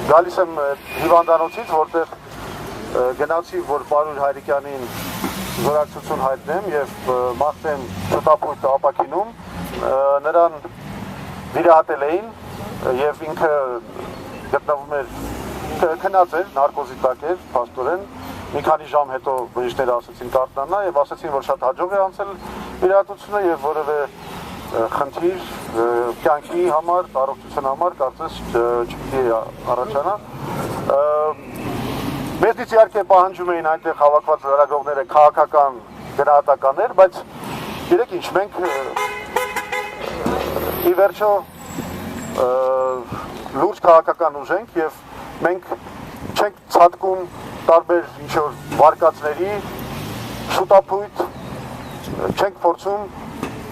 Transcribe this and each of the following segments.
գալիս եմ հիվանդանոցից, որտեղ գնացի, որ Պարույր Հայրիկյանին զորակցություն հայտնեմ եւ մաղթեմ շուտապույտ ապակինում, նրան վիրահատել էին եւ ինքը գտնվում էր քնած էր, նարկոզի տակ էր, փաստորեն մի քանի ժամ հետո բժիշկները ասացին կարտնանա եւ ասացին, որ շատ հաջող է անցել վիրահատությունը եւ որևէ խնդիր կյանքի համար, առողջության համար կարծես չպիտի առաջանա։ Մեզնից իհարկե պահանջում էին այնտեղ հավաքված լրագրողները քաղաքական գնահատականներ, բայց գիտեք ինչ, մենք ի վերջո լուրջ քաղաքական ուժ ենք եւ մենք չենք ցատկում տարբեր ինչ-որ վարկածների, շուտապույտ, չենք փորձում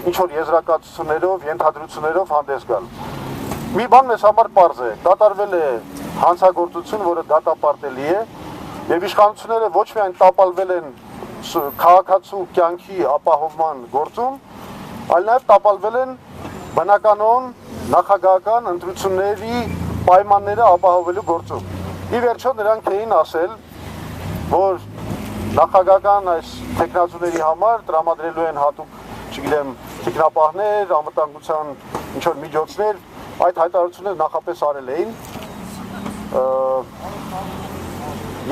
ինչ-որ եզրակացություններով, ենթադրություններով հանդես գալ։ Մի բան մեզ համար պարզ է, կատարվել է հանցագործություն, որը դատապարտելի է, եւ իշխանությունները ոչ միայն տապալվել են քաղաքացու կյանքի ապահովման գործում, այլ նաեւ տապալվել են բնականոն նախագահական ընտրությունների պայմանները ապահովելու գործում։ Ի վերջո նրանք էին ասել, որ նախագահական այս տեխնազուների համար տրամադրելու են հատուկ, չգիտեմ, տիկնապահներ, անվտանգության ինչ-որ միջոցներ, այդ հայտարարությունները նախապես արել էին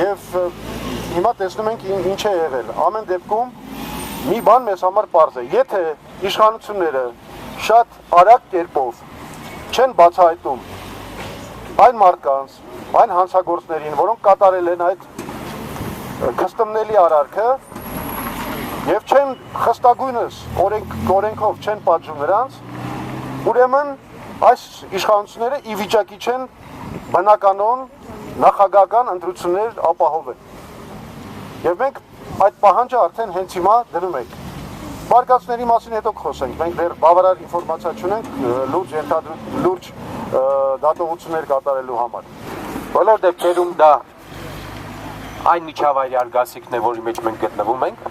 եւ հիմա տեսնում ենք ինչ է եղել։ Ամեն դեպքում մի բան մեզ համար պարզ է, եթե իշխանությունները շատ արագ կերպով չեն բացահայտում այն մարդկանց, այն հանցագործներին, որոնք կատարել են այդ քստմնելի արարքը եւ չեն խստագույնս օրենքով չեն պատժում նրանց, ուրեմն այս իշխանությունները ի վիճակի չեն բնականոն նախագահական ընտրություններ ապահովել։ Եվ մենք այդ պահանջը արդեն հենց հիմա դնում ենք։ Վարկածների մասին հետո կխոսենք, մենք դեռ բավարար ինֆորմացիա չունենք լուրջ դատողություններ կատարելու համար։ Բոլոր դեպքերում դա այն միջավայրի արգասիքն է, որի մեջ մենք գտնվում ենք,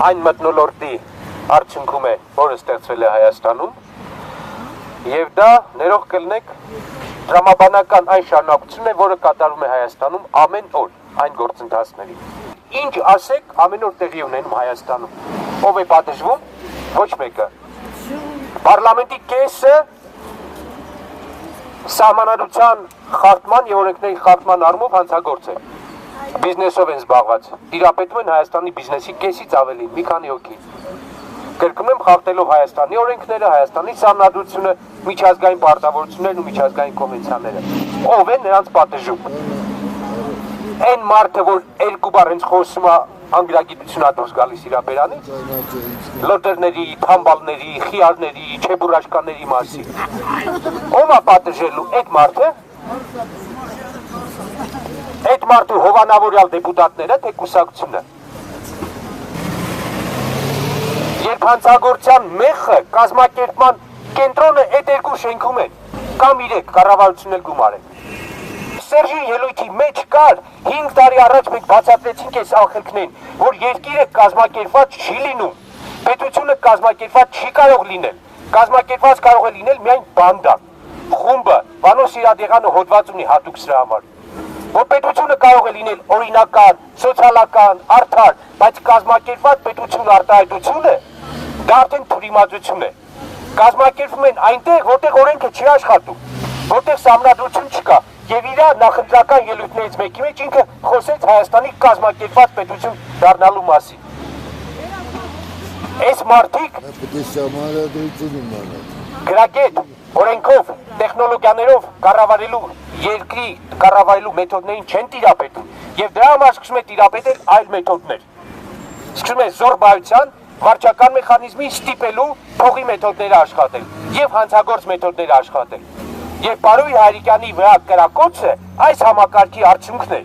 այն մթնոլորտի արդյունքում է, որը ստեղծվել է Հայաստանում, եւ դա ներող կլինեք դրամաբանական այն շարունակությունն է, որը կատարվում է Հայաստանում ամեն օր այն գործընթացների։ Ինչ ասեք, ամեն օր տեղի ունենում Հայաստանում։ Ով է պատժվում? Ոչ մեկը։ Պարլամենտի կեսը սահմանադրության խախտման եւ օրենքների խախտման առումով հանցագործ է։ Բիզնեսով են զբաղված։ Տիրապետում են Հայաստանի բիզնեսի կեսից ավելի, մի քանի հոգի։ Կրկնում եմ, խախտելով Հայաստանի օրենքները, Հայաստանի սահմանադրությունը, միջազգային պարտավորություններն ու միջազգային կոնվենցիաները։ Ով է նրանց պատժում։ Այն մարդը, որ երկու բառ հենց խոսում է անգլիագիտությունա դուրս գալիս իր բերանից, լոտերների, թամբալների, խիարների, չեբուրաշկաների մասին։ Ո՞վ է պատժելու այդ մարդը։ Այդ մարդու հովանավորյալ դեպուտատները, թե կուսակցությունը։ Երբ հանցագործության մեխը կազմակերպման կենտրոնը այդ երկու շենքում են, կամ 3 կառավարությունն էլ գումար են։ Սերժի ելույթի մեջ կար 5 տարի առաջ մենք բացատրեցինք այս ախելքներին, որ երկիրը կազմակերպված չի լինում, պետությունը կազմակերպված չի կարող լինել, կազմակերպված կարող է լինել միայն բանդան, խումբը, Վանո Սիրադեղյանը հոդված ունի հատուկ սրա համար, որ պետությունը կարող է լինել օրինական, սոցիալական, արդար, բայց կազմակերպված պետություն արտահայտությունը դա արդեն թյուրիմացություն է։ Կազմակերպվում են այնտեղ, որտեղ օրենքը չի աշխատում, որտեղ սահմանադրություն չկա, եւ իր նախընտրական ելույթներից մեկի մեջ ինքը խոսեց Հայաստանի կազմակերպված պետություն դառնալու մասին։ Այս մարդիկ գրագետ օրենքով, տեխնոլոգիաներով կառավարելու երկրի կառավարելու մեթոդներին չեն տիրապետում եւ դրա համար սկսում է տիրապետել այլ մեթոդներ։ Սկսում է զորբայության, վարչական մեխանիզմի ստիպելու փողի մեթոդները աշխատել եւ հանցագործ մեթոդները աշխատել։ Եվ Պարույր Հայրիկյանի վրա կրակոցը այս համակարգի արդյունքն է։